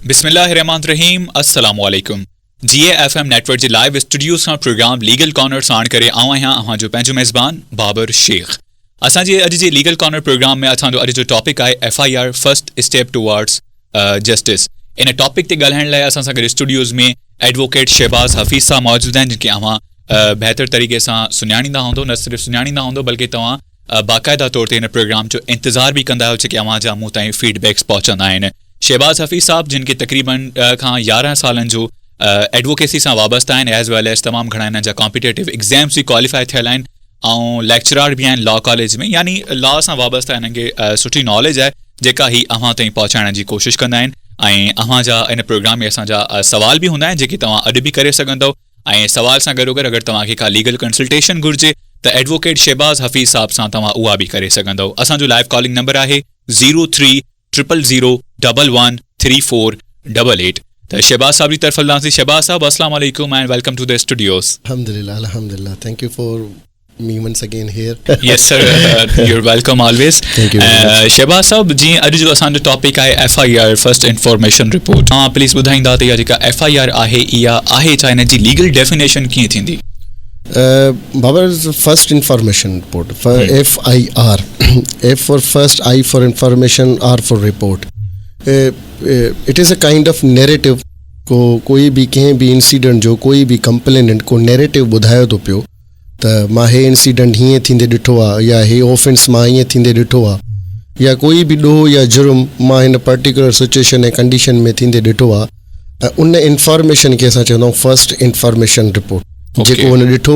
बिस्मिल्लाहिर्रहमानिर्रहीम अस्सलाम वालेकुम GAFM नेटवर्क जे लाइव स्टूडियोज़ खां प्रोग्राम लीगल कॉर्नर साण करे आऊं आहियां अव्हांजो पंहिंजो मेज़बान बाबर शेख। असांजे अॼु जे लीगल कॉर्नर प्रोग्राम में असांजो अॼु जो टॉपिक आहे FIR first step towards justice. इन टॉपिक ते ॻाल्हाइण लाइ असां सां गॾु स्टूडियोज़ में एडवोकेट शहबाज़ हफ़ीज़ साहब मौजूदु आहिनि, जिनखे अव्हां बहितर तरीक़े सां सुञाणींदा हूंदो, न सिर्फ़ु सुञाणींदा हूंदो बल्कि तव्हां बाक़ाइदा तौर ते हिन प्रोग्राम जो इंतज़ार बि कंदा आहियो जेके अव्हां जा मूं ताईं फीडबैक्स पहुचंदा आहिनि। शहबाज़ हफ़ीज़ साहब जिनके तक़रीबन खां 11 सालनि जो एडवोकेसी सां वाबस्ता आहिनि, एज़ वेल एज़ तमामु घणा हिननि जा कॉम्पिटेटिव एग्ज़ाम्स बि क्वालिफाई थियल आहिनि ऐं लेक्चरार बि आहिनि लॉ कॉलेज में, यानी लॉ सां वाबस्ता हिननि खे सुठी नॉलेज आहे जेका ही अव्हां ताईं पहुचाइण जी कोशिशि कंदा आहिनि। ऐं अव्हां जा इन प्रोग्राम में असांजा सवाल बि हूंदा आहिनि जेके तव्हां अॼु बि करे सघंदव। ऐं सवाल सां गॾोगॾु अगरि तव्हांखे का लीगल कंसल्टेशन घुरिजे त एडवोकेट शहबाज़ हफ़ीज़ साहब सां तव्हां उहा बि करे सघंदव। असांजो लाइव कॉलिंग नंबर आहे 0300013488। तो शहबाज साहब की तरफ हलदासीं। शहबाज साहब अस्सलाम वालेकुम and welcome to the studios. Alhamdulillah. Thank you for me once again here. Yes sir, you're welcome always. Thank you very much. Shahbaz साहब जी अॼु जो असांजो टॉपिक आहे FIR फर्स्ट इंफॉर्मेशन रिपोर्ट। हाँ प्लीज़ ॿुधाईंदा त इहा जेका FIR आहे इहा आहे छा, हिन जी लीगल डेफिनेशन कीअं थींदी? Babar, first information report for FIR. F for first, I for information, R for report. It is a kind of narrative को कोई भी कंहिं भी इंसिडेंट जो कोई भी कंप्लेनेंट को नैरेटिव ॿुधायो थो पियो त मां हे इंसिडेंट हीअं थींदे ॾिठो आहे, या हे ऑफेंस मां हीअं थींदे ॾिठो आहे, या कोई बि ॾोह या जुर्म मां हिन पर्टिकुलर सिचुएशन ऐं कंडीशन में थींदे ॾिठो आहे। उन इंफॉर्मेशन खे असां चवंदा आहियूं फर्स्ट इंफॉर्मेशन रिपोर्ट। जेको हुन ॾिठो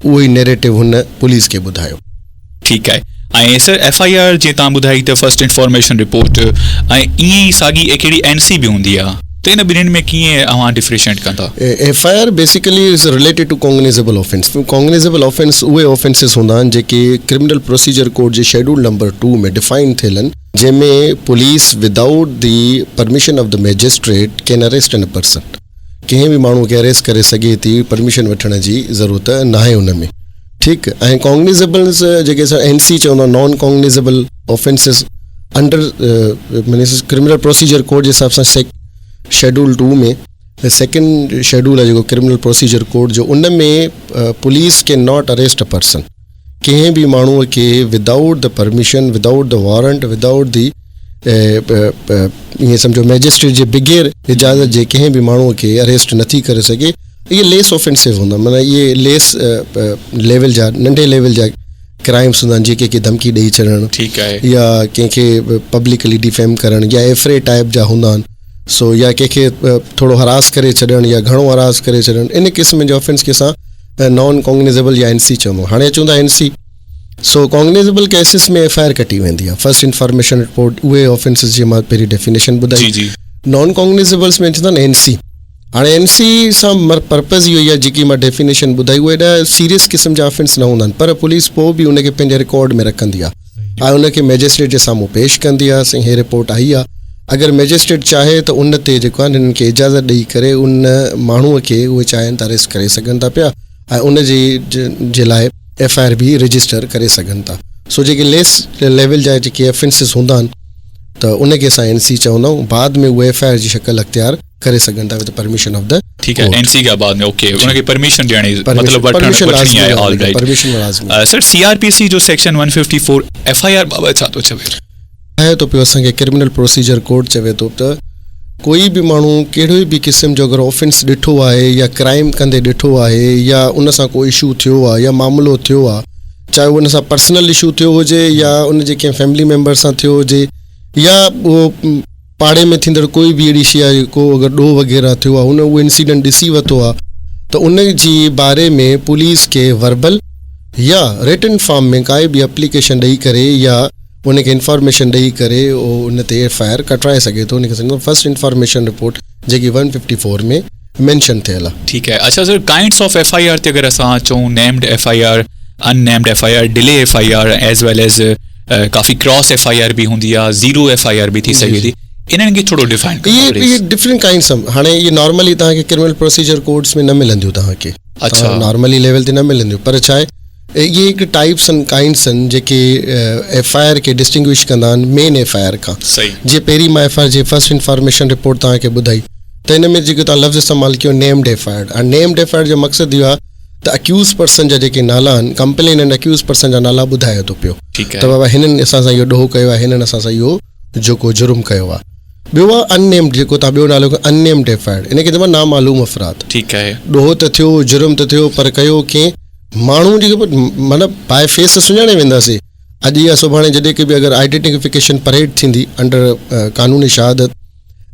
उहो ई नैरेटिव हुन पुलिस खे ॿुधायो। ठीकु आहे। ऐं सर FIR जीअं तव्हां ॿुधाई त फर्स्ट इंफॉर्मेशन रिपोर्ट ऐं ईअं ई साॻी हिकिड़ी NC बि हूंदी आहे, त इन ॿिन्हिनि में कीअं अव्हां डिफरेंशिएट कंदा? FIR basically is related to cognizable offence. Cognizable offence उहे ऑफेंसिस हूंदा आहिनि जेके क्रिमिनल प्रोसीजर कोड जे शेड्यूल नंबर 2 में डिफाइन थियल आहिनि, जंहिंमें police without the permission of the magistrate can arrest an person. कंहिं बि माण्हू खे अरेस्ट करे सघे थी, परमिशन वठण जी ज़रूरत न आहे हुन में। ठीकु। ऐं कॉग्निजेबल्स जेके असां NC चवंदा आहियूं, non cognizable offences under criminal procedure code जे हिसाब सां शेड्यूल 2 में सेकेंड शेड्यूल आहे जेको क्रिमिनल प्रोसीजर कोड जो, उन में police can not arrest a person. कंहिं बि माण्हूअ खे without the permission, without the warrant, without the ईअं सम्झो मैजिस्ट्रेट जे बग़ैर इजाज़त जे कंहिं बि माण्हूअ खे अरेस्ट नथी करे सघे। इहे लेस ऑफेंसिव हूंदा, माना इहे लेस लेवल जा, नंढे लेवल जा क्राइम्स हूंदा आहिनि, जेके कंहिंखे धमकी ॾेई छॾणु, ठीकु आहे, या कंहिंखे पब्लिकली डिफेम करणु, या एफरे टाइप जा हूंदा आहिनि। सो या कंहिंखे थोरो हरास करे छॾणु या घणो हरास करे छॾणु, इन क़िस्म जे ऑफेंस खे असां नॉन कॉग्निजेबल या NC चवंदा आहियूं। हाणे अचूं था NC। सो कॉग्निजेबल केसिस में FIR कटी वेंदी आहे, फर्स्ट इंफॉर्मेशन रिपोर्ट। उहे ऑफेंसिस जी मां पहिरीं डेफिनेशन ॿुधाई। नॉन कॉग्निजेबल्स में चवंदा आहिनि NC। हाणे NC सां पर्पज़ इहो ई आहे, जेकी मां डेफिनेशन ॿुधाई, उहे एॾा सीरियस क़िस्म जा ऑफेंस न हूंदा आहिनि, पर पुलिस पोइ बि उनखे पंहिंजे रिकॉर्ड में रखंदी आहे ऐं उनखे मैजिस्ट्रेट जे साम्हूं पेश कंदी आहे। असां हे रिपोर्ट आई आहे, अगरि मैजिस्ट्रेट चाहे त उन ते जेको आहे हिननि खे इजाज़त ॾेई करे उन माण्हूअ खे उहे चाहिनि त अरेस्ट करे सघनि था पिया, ऐं उन जे लाइ FIR बि रजिस्टर करे सघनि था। सो जेके लेस लेवल जा जेके ऑफेंसिस हूंदा आहिनि त उनखे असां NC चवंदा आहियूं। बाद में उहे FIR जी शक्ल अख्तियार करे सघनि था विद परमिशन ऑफ द। ठीक है, NC का बाद में ओके उनके परमिशन ॾियणी, मतलब परमिशन वठणी आहे। ऑल राइट, परमिशन लाज़मी। सर CRPC जो सेक्शन 154 FIR बाबति छा थो चवे? आहे तो पियो असांखे क्रिमिनल प्रोसीजर कोड चवे थो त कोई बि माण्हू कहिड़े बि क़िस्म जो अगरि ऑफेंस ॾिठो आहे या क्राइम कंदे ॾिठो आहे, या उन सां को इशू थियो आहे या मामिलो थियो आहे, चाहे उन सां पर्सनल इशू थियो हुजे या उन जे कंहिं फैमिली मेंबर सां थियो हुजे, या उहो पाड़े में थींदड़ कोई बि अहिड़ी शइ आहे, को अगरि ॾोह वग़ैरह थियो आहे, हुन उहो इंसिडेंट ॾिसी वरितो आहे, त उन जी बारे में पुलिस खे वर्बल या रिटन फॉर्म में काई बि एप्लीकेशन ॾेई करे या उनखे इंफॉर्मेशन ॾेई करे उन ते FIR कटराए सघे थो। उनखे सम्झो फर्स्ट इंफॉर्मेशन रिपोर्ट जेकी 154 में मेंशन थियल आहे। ठीकु आहे। अच्छा सर, काइंड्स ऑफ FIR ते अगरि असां चऊं, named FIR, unnamed FIR, delay FIR, as well as काफ़ी क्रॉस FIR बि हूंदी आहे, ज़ीरो FIR बि थी सघे थी, इन्हनि खे थोरो डिफाइन कयो। इहे डिफरेंट काइंड्स आहिनि। हाणे इहे नॉर्मली तव्हांखे क्रिमिनल प्रोसीजर कोड्स में न मिलंदियूं, तव्हांखे अच्छा नॉर्मली लेवल ते न मिलंदियूं, पर छा आहे इहे हिकु टाइप्स आहिनि काइंड्स आहिनि जेके FIR खे डिस्टिंग्विश कंदा आहिनि मेन FIR खां. सही. जीअं पहिरीं मां FIR जी फर्स्ट इंफॉर्मेशन रिपोर्ट तव्हांखे ॿुधाई त हिन में जेको तव्हां लफ़्ज़ इस्तेमालु कयो नेम्ड FIR. ऐं नेम्ड FIR जो मक़सदु इहो आहे त अक्यूज़ पर्सन जा जेके नाला आहिनि कंप्लेन एंड अक्यूज़ पर्सन जा नाला ॿुधाए थो पियो त बाबा हिननि असां सां इहो ॾोहो कयो आहे, हिननि असां सां इहो जेको जुर्म कयो आहे. ॿियो आहे अननेम्ड, जेको तव्हां ॿियो नालो अननेम्ड FIR. इनखे चइबो आहे नामालूम अफ़राद. ठीकु आहे. ॾोहो त थियो, जुर्म त थियो, पर कयो कंहिं माण्हू जेको मतिलबु बाए फेस सुञाणे वेंदासीं. अॼु या सुभाणे जॾहिं की बि अगरि आइडेंटिफिकेशन परेड थींदी अंडर कानूनी शहादत,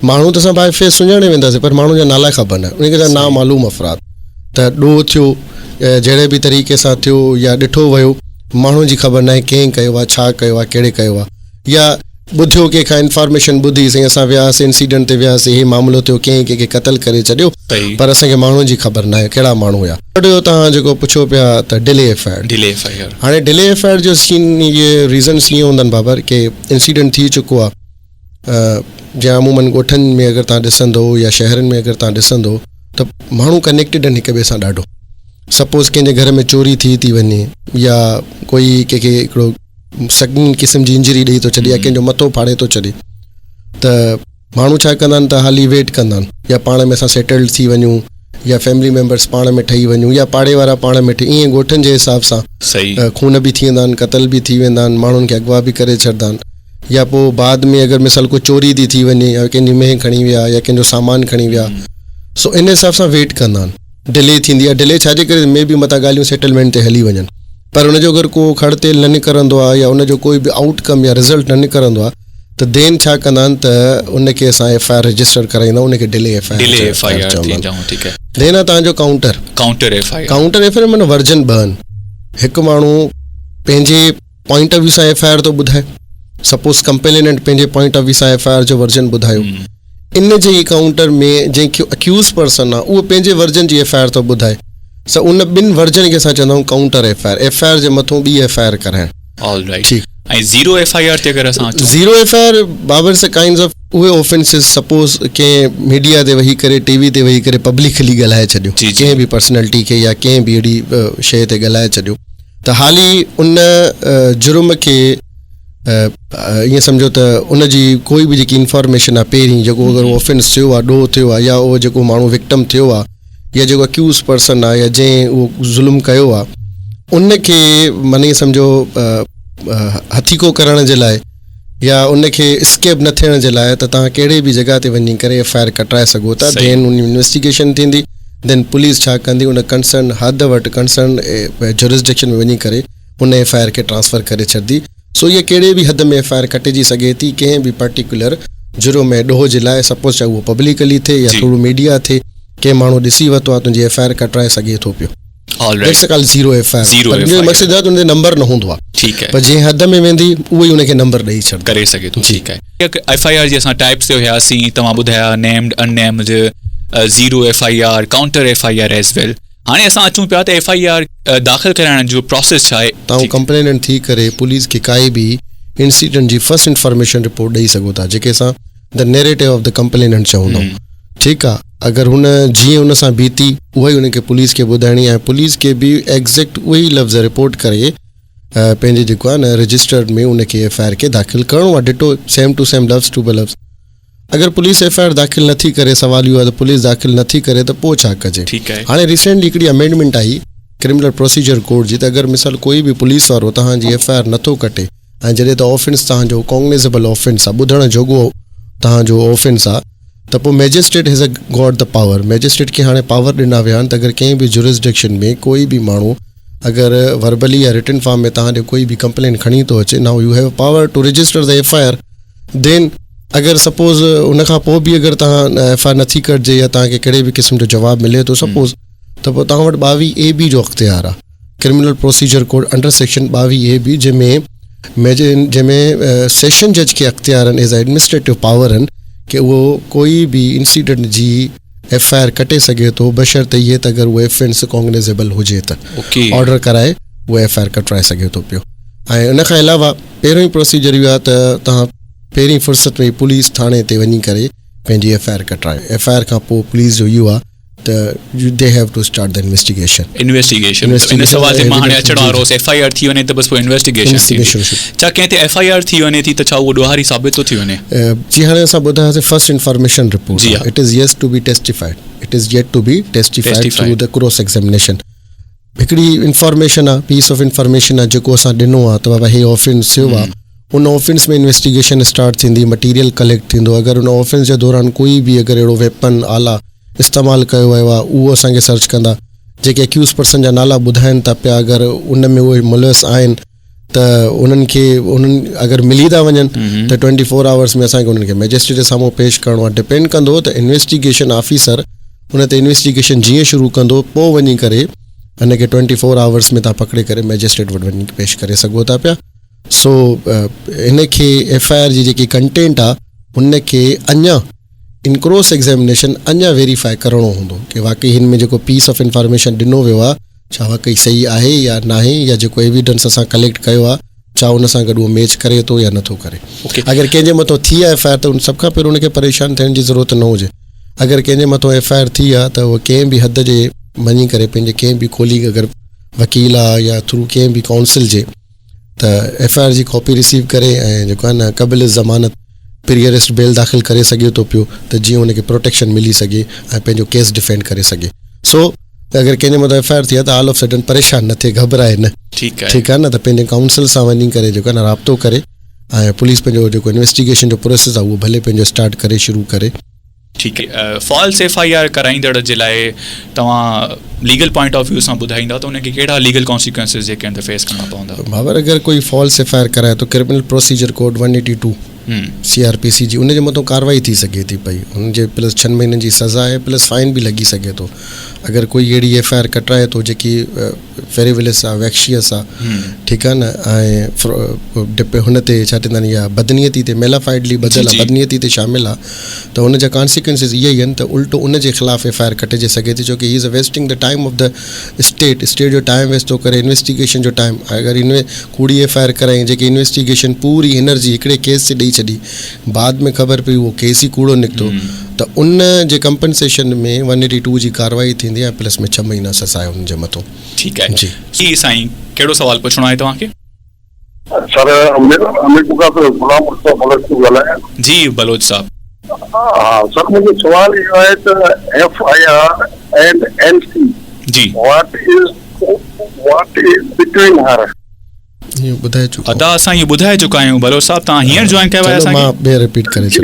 माण्हू त असां बाए फेस सुञाणे वेंदासीं पर माण्हू जा नाला ख़बर न, उनखे चइबो नामालूम अफ़राद. त ॾोहो थियो जहिड़े बि तरीक़े सां थियो या ॾिठो वियो, माण्हू जी ख़बर न आहे कंहिं कयो आहे, छा कयो आहे, कहिड़े कयो आहे, या ॿुधियो कंहिंखां इंफॉर्मेशन ॿुधी साईं असां वियासीं इंसिडेंट ते वियासीं, हे मामिलो थियो, कंहिंखे क़तल करे छॾियो पर असांखे माण्हू जी ख़बर न आहे कहिड़ा माण्हू हुया. तव्हां जेको पुछो पिया त डिले FIR. हाणे डिले FIR जो सीन इहे रीज़न्स ईअं हूंदा आहिनि बाबर की इंसिडेंट थी चुको आहे. जीअं अमूमन ॻोठनि में अगरि तव्हां ॾिसंदो या शहरनि में अगरि तव्हां ॾिसंदो त माण्हू कनेक्टेड आहिनि हिक ॿिए सां ॾाढो. सपोज़ कंहिंजे घर में चोरी थी वञे या कोई कंहिंखे हिकिड़ो सॻी क़िस्म जी इंजरी ॾेई थो छॾे या कंहिंजो मथो फाड़े थो छॾे त माण्हू छा कंदा आहिनि त हाली वेट कंदा आहिनि, या पाण में असां सेटल्ड थी वञूं या फैमिली मेम्बर्स पाण में ठही वञूं या पाड़े वारा पाण में ठही, ईअं ॻोठनि जे हिसाब सां खून बि थी वेंदा आहिनि, क़तल बि थी वेंदा आहिनि, माण्हुनि खे अगवा बि करे छॾंदा आहिनि. या पोइ बाद में अगरि मिसाल को चोरी थी वञे या कंहिंजी मेंह खणी विया या कंहिंजो सामान खणी विया, सो इन हिसाब सां वेट कंदा आहिनि. डिले थींदी आहे. डिले छाजे करे में बि मथां ॻाल्हियूं सेटलमेंट ते हली वञनि, पर उनजो अगरि को खड़तेल न निकिरंदो आहे या उनजो कोई बि आउटकम या रिज़ल्ट न निकिरंदो आहे त देन छा कंदा आहिनि त उनखे असां FIR रजिस्टर कराईंदा आहियूं, उनखे डिले FIR. देन आहे तव्हांजो काउंटर FIR. माना वर्जन 2 आहिनि. हिकु माण्हू पंहिंजे पॉइंट ऑफ व्यू सां FIR थो ॿुधाए. सपोज़ कंप्लेनेंट पंहिंजे पॉइंट ऑफ व्यू सां FIR जो वर्जन ॿुधायो. इन जे काउंटर में जंहिंखे अक्यूज़ पर्सन आहे उहो पंहिंजे वर्जन जी FIR थो ॿुधाए. सो उन ॿिनि वर्जन खे असां चवंदा आहियूं काउंटर FIR जे मथां ॿी FIR कराइण. ठीकु. ऐं ज़ीरो FIR ते अगरि असां ज़ीरो FIR बाबर से काइंड्स ऑफ उहे ऑफेंसिस, सपोज़ कंहिं मीडिया ते वेही करे TV ते वेही करे पब्लिकली ॻाल्हाए छॾियो, कंहिं बि पर्सनैलिटी खे या कंहिं बि अहिड़ी शइ ते ॻाल्हाए छॾियो, त हाली उन जुर्म खे ईअं सम्झो त उनजी कोई बि जेकी इंफॉर्मेशन आहे पहिरीं जेको अगरि ऑफेंस थियो आहे, ॾोह थियो आहे, या उहो जेको माण्हू विक्टिम थियो आहे या जेको अक्यूज़ पर्सन आहे या जंहिं उहो ज़ुल्म कयो आहे, उनखे माने सम्झो हथीको करण जे लाइ या उनखे स्केप न थियण जे लाइ त तव्हां कहिड़े बि जॻह ते वञी करे FIR कटाए सघो था. देन उन इन्वेस्टिगेशन थींदी, देन पुलिस छा कंदी, उन कंसर्न हद वटि कंसर्न जुरिस्डिक्शन में वञी करे उन FIR खे ट्रांसफ़र करे छॾंदी. सो इहा कहिड़े बि हद में FIR कटिजी सघे थी कंहिं बि पर्टिकुलर जुर्म में ॾोह जे लाइ. सपोज़ चाहे उहो पब्लिकली थिए या थोरो मीडिया थिए, कंहिं माण्हू ॾिसी वरितो आहे तुंहिंजी FIR कटाए सघे थो पियो. ज़ीरो FIR मक़सदु आहे तुंहिंजो नंबर न हूंदो आहे. ठीकु आहे. पर जंहिं हद में वेंदी उहो ई उनखे नंबर ॾेई छॾ करे सघे थो. ठीकु आहे. FIR जी असां टाइप्स ते हुयासीं, तव्हां ॿुधाया named, unnamed, zero FIR, counter FIR as well. हाणे असां अचूं पिया त FIR दाख़िल कराइण जो प्रोसेस छा आहे. तव्हां कंप्लेनेंट थी करे पुलिस खे काई बि इंसिडेंट जी फर्स्ट इंफॉर्मेशन रिपोर्ट ॾेई सघो था, जेके असां the narrative of the complainant चवंदा आहियूं. ठीकु आहे. अगरि हुन जीअं हुन सां बीती उहा ई हुनखे पुलिस खे ॿुधाइणी आहे. पुलिस खे बि एग्ज़ैक्ट उहे ई लफ़्ज़ रिपोर्ट करे पंहिंजे जेको आहे न रजिस्टर्ड में उनखे FIR खे दाख़िल करिणो आहे. डिटो सेम टू सेम, लफ़्ज़ टू लफ़्ज़. अगरि पुलिस FIR दाख़िल नथी करे, सवाल इहो आहे त पुलिस दाख़िल नथी करे त पोइ छा कजे. हाणे रिसेंटली हिकिड़ी अमेंडमेंट आई क्रिमिनल प्रोसीजर कोड जी, त अगरि मिसाल कोई बि पुलिस वारो तव्हांजी FIR नथो कटे ऐं जॾहिं त ऑफेंस तव्हांजो कॉग्निजेबल ऑफेंस आहे, ॿुधण जोॻो तव्हांजो ऑफेंस आहे, त पोइ magistrate has got the power. Magistrate खे हाणे पावर ॾिना विया आहिनि त अगरि कंहिं बि जुरिस्डिक्शन में कोई बि माण्हू अगरि वर्बली या रिटन फॉर्म में तव्हां ॾे कोई बि कंप्लेन खणी थो अचे, now you have power to register the FIR. Then अगरि सपोज़ उनखां पोइ बि अगरि तव्हां FIR नथी कटिजे या तव्हांखे कहिड़े बि क़िस्म जो जवाबु मिले थो सपोज़, त पोइ तव्हां वटि 22A जो अख़्तियार आहे, criminal procedure code under section 22A, जंहिंमें सेशन जज खे अख़्तियार आहिनि एज़ एडमिनिस्ट्रेटिव पावर आहिनि कि उहो कोई बि इंसिडेंट जी FIR कटे सघे थो, बशर्ते इहे त अगरि उहो ऑफेंस कॉग्निजेबल हुजे त ऑर्डर कराए उहो FIR कटाए सघे थो पियो. ऐं उनखां अलावा पहिरियों ई प्रोसीजर इहो आहे त तव्हां पहिरीं फुर्सत में पुलिस थाणे ते वञी करे पंहिंजी FIR कटाए. FIR खां पोइ पुलिस जो इहो आहे they have to start the investigation. Investigation in सवाल ते मां हाणे अचण वारो हुउसि FIR थी वञे त बसि पोइ इन्वेस्टिगेशन छा कंहिं ते FIR थी वञे थी त छा उहो ॾोहारी साबित थो थी वञे? जी हाणे असां ॿुधायोसीं first information report it is yet to be testified through the cross examination. हिकिड़ी इंफॉर्मेशन आहे, पीस ऑफ इंफॉर्मेशन आहे जेको असां ॾिनो आहे त बाबा हे ऑफेंस थियो आहे. उन ऑफेंस में इन्वेस्टिगेशन स्टार्ट थींदी, मटीरियल कलेक्ट थींदो. अगरि उन ऑफेंस जे दौरान कोई बि अगरि अहिड़ो वेपन आला इस्तेमालु कयो वियो आहे उहो असांखे सर्च कंदा. जेके एक्यूज़ पर्सन जा नाला ॿुधाइनि था पिया, अगरि उन में उहे मुलविस आहिनि त उन्हनि अगरि मिली था वञनि त 24 आवर्स में असांखे उन्हनि खे मैजिस्ट्रेट जे साम्हूं पेश करिणो आहे. डिपेंड कंदो त इन्वेस्टिगेशन ऑफिसर उन ते इन्वेस्टिगेशन जीअं शुरू कंदो पोइ वञी करे हिन खे 24 आवर्स में तव्हां पकिड़े करे मैजिस्ट्रेट वटि वञी पेश करे सघो था पिया. सो हिन खे FIR जी जेकी कंटेंट आहे हुन खे अञा इन क्रॉस एग्ज़ामिनेशन अञा वेरीफाई करिणो हूंदो कि वाकई हिन में जेको पीस ऑफ इंफॉर्मेशन ॾिनो वियो आहे छा वाकई सही आहे या न आहे, या जेको एविडेंस असां कलेक्ट कयो आहे छा उन सां गॾु उहो मैच करे थो या नथो करे. अगरि कंहिंजे मथां थी आहे FIR त उन सभ खां पहिरियों उनखे परेशान थियण जी ज़रूरत न हुजे. अगरि कंहिंजे मथां FIR थी आहे त उहो कंहिं बि हद जे मञी करे पंहिंजे कंहिं बि खोली अगरि वकील आहे या थ्रू कंहिं बि काउंसिल जे त FIR जी कॉपी रिसीव करे ऐं जेको आहे न क़बिल ज़मानत प्री अरेस्ट बेल दाख़िल करे सघे थो पियो त जीअं हुनखे प्रोटेक्शन मिली सघे ऐं पंहिंजो केस डिफेंड करे सघे. सो अगरि कंहिंजे मथां FIR थी आहे त ऑल ऑफ सडन परेशान न थिए, घबराए न. ठीकु आहे न, त पंहिंजे काउंसिल सां वञी करे जेको आहे न राब्तो करे ऐं पुलिस पंहिंजो जेको इन्वेस्टिगेशन जो प्रोसेस आहे उहो भले पंहिंजो स्टार्ट करे शुरू करे. ठीकु आहे. फॉल्स FIR कराईंदड़ जे लाइ तव्हां लीगल पॉइंट ऑफ व्यू सां ॿुधाईंदा त उनखे कहिड़ा लीगल कॉन्सिक्वेंसिस जेके आहिनि त फेस करणा पवंदा? बाबर अगरि कोई फॉल्स FIR कराए तो क्रिमिनल प्रोसीजर कोड 182 CRPC जी उनजे मथां कार्रवाई थी सघे थी पई. हुनजे प्लस 6 महीननि जी सज़ा आहे, प्लस फाइन बि लॻी सघे थो. अगरि कोई अहिड़ी FIR कटाए थो जेकी फेरिविलियस आहे, वैक्शियस आहे, ठीकु आहे न, ऐं हुन ते छा चवंदा आहिनि या बदनीयती ते मेलाफाइडली बदल आहे, बदनीयती ते शामिल आहे, त हुनजा कॉन्सिक्वेंसिस इहे ई आहिनि त उल्टो उनजे ख़िलाफ़ु FIR कटिजे सघे थी, छो की he is wasting the time of the state जो टाइम वेस्ट थो करे, इन्वेस्टिगेशन जो टाइम. अगरि कूड़ी FIR कराई जेकी इन्वेस्टिगेशन पूरी एनर्जी हिकिड़े केस ते ॾेई छॾी, बाद में ख़बर पई उहो केस ई कूड़ो निकितो, त उन जे कंपनसेशन में 182 जी कार्रवाई थींदी आहे, प्लस में 6 महीना सज़ा आहे हुनजे मथां. ठीकु आहे जी. साईं कहिड़ो सवाल पुछणो आहे तव्हांखे? सर जी बलोच साहब. हाँ सर, मुझे सवाल ये है तो FIR and NC ji what is between her? ये ॿुधाए चुका अदा असां ये ॿुधाए चुका आहियूं बलोच साहब. तव्हां हींअर जॉइन कयो आहे असांखे? मां ॿिए रिपीट करे जी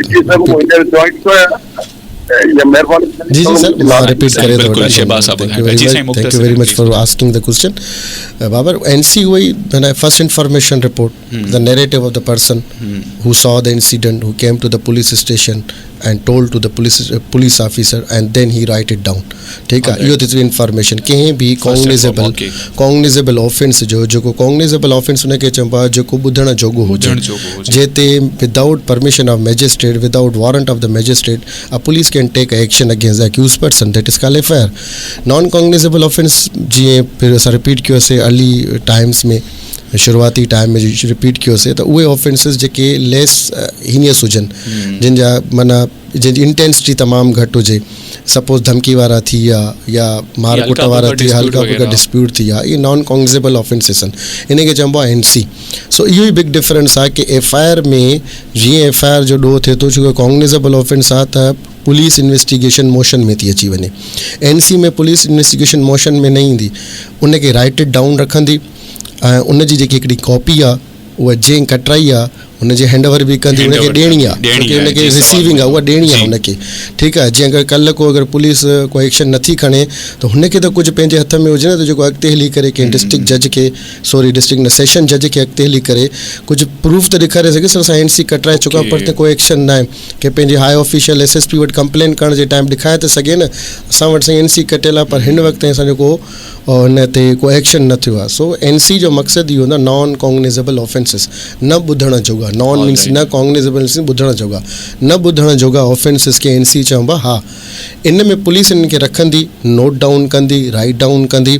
सर, मां रिपीट करे थो बिल्कुलु शहबाज साहब ॿुधाए. जी साईं, thank you very much for asking the question. बाबर NC हुई first information report, the narrative of the person who saw the incident, who came to the police station and told to the police officer and then he write it down. ठीकु आहे, इहो थी information. कंहिं बि cognizable offence जो जेको cognizable offence हुनखे चइबो आहे जेको ॿुधण जोॻो हुजे, जिते without permission of magistrate, without warrant of the magistrate, a police can take action against the accused person, that is called FIR. Non cognizable offence जीअं फिर असां रिपीट कयोसीं अर्ली टाइम्स में, शुरूआती टाइम में रिपीट कयोसीं, त उहे ऑफेंसिस जेके लेस हीनियस हुजनि, जिन जा माना जंहिंजी इंटेंसिटी तमामु घटि हुजे, सपोज धमकी वारा थी विया या मार कुट वारा थी, हल्का फुल्का डिस्प्यूट थी विया, इहे नॉन कॉग्निजेबल ऑफेंसिस आहिनि. इन खे चइबो आहे NC. सो इहो ई बिग डिफरेंस आहे कि FIR में जीअं FIR जो ॾोह थिए थो, छो कॉग्निजेबल ऑफेंस आहे त पुलिस इन्वेस्टिगेशन मोशन में थी अची वञे. NC में पुलिस इन्वेस्टिगेशन मोशन में न ईंदी, उनखे राइट इट डाउन रखंदी ऐं उनजी जेकी हिकिड़ी कॉपी आहे उहा जंहिं कटराई आहे हुनजे हैंडओवर बि कंदी, हुनखे ॾियणी आहे, छोकी हुनखे रिसीविंग आहे उहा ॾियणी आहे हुनखे. ठीकु आहे. जीअं अगरि कल्ह को अगरि पुलिस को एक्शन नथी खणे त हुनखे त कुझु पंहिंजे हथ में हुजे न, त जेको अॻिते हली करे कंहिं डिस्ट्रिक्ट जज खे, डिस्ट्रिक्ट न सेशन जज खे अॻिते हली करे कुझु प्रूफ त ॾेखारे सघे सर असां NC कटराए चुका, पर त कोई एक्शन न आहे, की पंहिंजे हाई ऑफिशियल SSP वटि कंप्लेन करण जे टाइम ॾेखारे त सघे न असां वटि साईं NC कटियल आहे, पर हिन वक़्तु असांजो को हुन ते को एक्शन न थियो आहे. सो NC जो मक़सदु इहो न नॉन कॉग्निजेबल ऑफेंसिस, न ॿुधण जोॻा, नॉन मीन्स न कॉग्निजेबल ॿुधण जोॻा, न ॿुधण जोॻा ऑफेंसिस खे NC चइबो आहे. हा, इन में पुलिस इन्हनि खे रखंदी, नोट डाउन कंदी, राइट डाउन कंदी,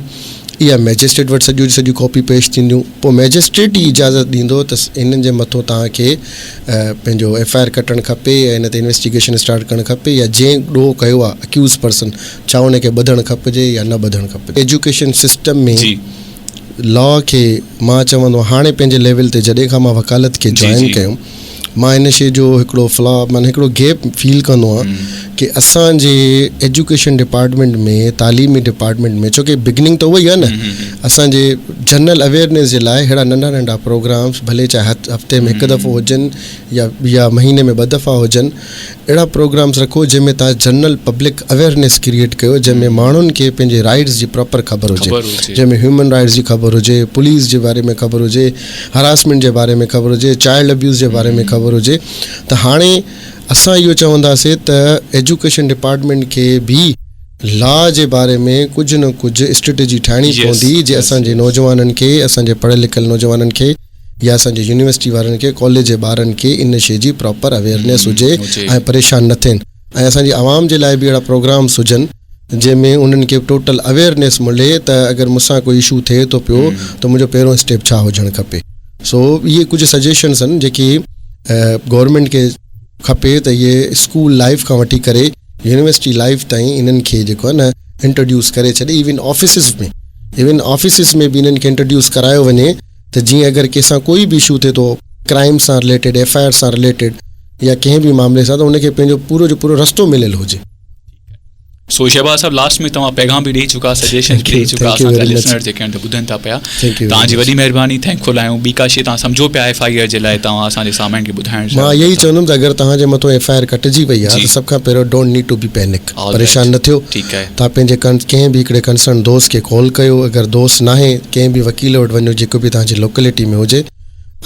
इहा मैजिस्ट्रेट वटि सॼियूं कॉपी पेश थींदियूं, पोइ मैजिस्ट्रेट ई इजाज़त ॾींदो त इन्हनि जे मथां तव्हांखे पंहिंजो FIR कटणु खपे या इन ते इन्वेस्टिगेशन स्टार्ट करणु खपे, या जंहिं ॾोह कयो आहे अक्यूज़ पर्सन छा उनखे ॿधणु खपिजे या न ॿधणु खपे। एजुकेशन सिस्टम में लॉ खे मां चवंदो हाणे पंहिंजे लेवल ते जॾहिं खां मां वकालत खे जॉइन कयो, मां इन शइ जो हिकिड़ो फ्लॉ माना हिकिड़ो गैप फील कंदो आहियां कि असांजे एजुकेशन डिपार्टमेंट में, तालीमी डिपार्टमेंट में, छोकी बिगिनिंग त उहा ई आहे न, असांजे जनरल अवेयरनेस जे लाइ अहिड़ा नंढा नंढा प्रोग्राम्स भले चाहे हफ़्ते में हिकु दफ़ो हुजनि या महीने में 2 दफ़ा हुजनि, अहिड़ा प्रोग्राम्स रखो जंहिंमें तव्हां जनरल पब्लिक अवेयरनेस क्रिएट कयो, जंहिंमें माण्हुनि खे पंहिंजे राइट्स जी प्रॉपर ख़बर हुजे, जंहिंमें ह्यूमन राइट्स जी ख़बर हुजे, पुलिस जे बारे में ख़बर हुजे, हरासमेंट जे बारे में ख़बर हुजे, चाइल्ड अब्यूज़ जे बारे में ख़बर हुजे। त हाणे असां इहो चवंदासीं त एजुकेशन डिपार्टमेंट खे बि लॉ जे बारे में कुझु न कुझु स्ट्रेटेजी ठाहिणी पवंदी, जे असांजे नौजवाननि खे, असांजे पढ़ियल लिखियल नौजवाननि खे या असांजे यूनिवर्सिटी वारनि खे, कॉलेज जे ॿारनि खे इन शइ जी प्रॉपर अवेयरनेस हुजे ऐं परेशान न थियनि, ऐं असांजी आवाम जे लाइ बि अहिड़ा प्रोग्राम्स हुजनि जंहिंमें उन्हनि खे टोटल अवेयरनेस मिले त अगरि मूंसां कोई इशू थिए थो पियो त मुंहिंजो पहिरों स्टेप छा हुजणु खपे। सो इहे कुझु सजेशन्स आहिनि जेकी गवर्नमेंट खे खपे त इहे स्कूल लाइफ खां वठी करे यूनिवर्सिटी लाइफ ताईं इन्हनि खे जेको आहे न इंट्रोड्यूस करे छॾे। इवन ऑफिसिस में बि इन्हनि खे इंट्रोड्यूस करायो वञे त जीअं अगरि कंहिंसां कोई बि इशू थिए थो, क्राइम सां रिलेटेड, FIR सां रिलेटेड या कंहिं बि मामले सां, त उनखे पंहिंजो पूरो जो पूरो रस्तो मिलियल हुजे। सो शहबाज साहब, लास्ट में तव्हां पैगाम बि ॾेई चुका, सजेशन बि ॾेई चुका, असांजा लिसनर जेके आहिनि त ॿुधनि था पिया, तव्हांजी वॾी महिरबानी, थैंकफुल आहियूं। ॿी का शइ तव्हां सम्झो पिया FIR जे लाइ तव्हां असांजे साम्हूं खे ॿुधाइण? मां इहो ई चवंदुमि त अगरि तव्हांजे मथां FIR कटिजी वई आहे त सभ खां पहिरियों don't need to be panic, परेशान न थियो। ठीकु आहे, तव्हां पंहिंजे कंहिं बि हिकिड़े कंसर्न दोस्त खे कॉल कयो, अगरि दोस्त नाहे कंहिं बि वकील वटि वञो जेको बि तव्हांजी लोकेलिटी में हुजे,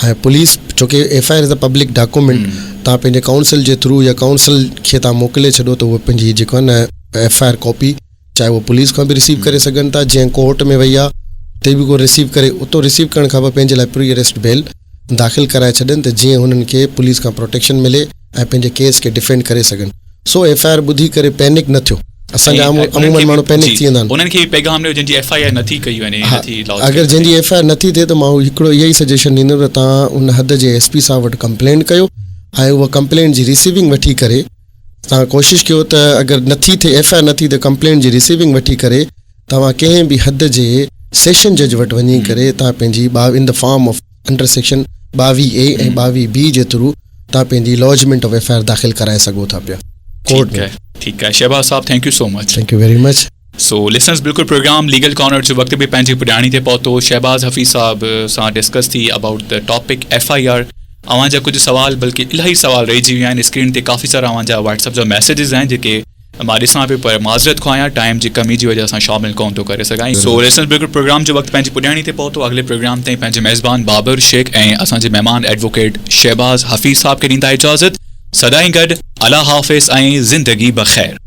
ऐं पुलिस, छोकी FIR is a public document, तव्हां पंहिंजे काउंसिल जे थ्रू या काउंसिल खे तव्हां मोकिले छॾो त उहो पंहिंजी जेको आहे न FIR कॉपी चाहे उहो पुलिस खां बि रिसीव करे सघनि था, जंहिं कोर्ट में वई आहे उते बि को रिसीव करे, उतो रिसीव करण खां पोइ पंहिंजे लाइ प्री अरेस्ट बेल दाख़िल कराए छॾनि त जीअं हुननि खे पुलिस खां प्रोटेक्शन मिले ऐं पंहिंजे केस खे डिफेंड करे सघनि। सो FIR ॿुधी करे पैनिक न थियो, असांजा अमूमन माण्हू पैनिक थी वेंदा आहिनि। उन्हनि खे पैगाम ॾियो जंहिंजी FIR नथी कई वञे, अगरि जंहिंजी FIR नथी थिए त मां हिकिड़ो इहो ई सजेशन ॾींदुमि त तव्हां उन हद जे SP साहब वटि कंप्लेंट कयो ऐं उहा कंप्लेंट जी रिसीविंग वठी करे तव्हां कोशिशि कयो त अगरि नथी थिए FIR नथी त कंप्लेंट जी रिसीविंग वठी करे तव्हां कंहिं बि हद जे सेशन जज वटि वञी करे तव्हां पंहिंजी in the form of under section 22A ऐं 22B जे थ्रू तव्हां पंहिंजी लॉजमेंट ऑफ FIR दाख़िल कराए सघो था पिया कोर्ट में। ठीकु आहे शहबाज साहब, thank you so much. Thank you very much. So listeners, बिल्कुलु प्रोग्राम लीगल कॉर्नर जो वक़्तु बि पंहिंजी पुॼाणी ते पहुतो। शहबाज हफ़ीज़ साहब सां डिस्कस थी अबाउट द टॉपिक FIR। अवांजा कुझु सवाल, बल्कि इलाही सवाल रहिजी विया आहिनि। स्क्रीन ते काफ़ी सारा अवांजा व्हाट्सअप जा मैसेजिस आहिनि जेके मां ॾिसां पियो, पर माज़रत खां आहियां, टाइम जी कमी जी वजह सां शामिल कोन थो करे सघां। सो लिसनर्स, बिल्कुलु प्रोग्राम जो वक़्तु पंहिंजी पुॼाणी ते पहुतो। अॻिले प्रोग्राम ताईं पंहिंजे मेज़बान बाबर शेख ऐं असांजे महिमान एडवोकेट शहबाज हफ़ीज़ साहब खे ॾींदा इजाज़त। सदाईं गॾु, अला हाफ़िज़ ऐं ज़िंदगी बख़ैर।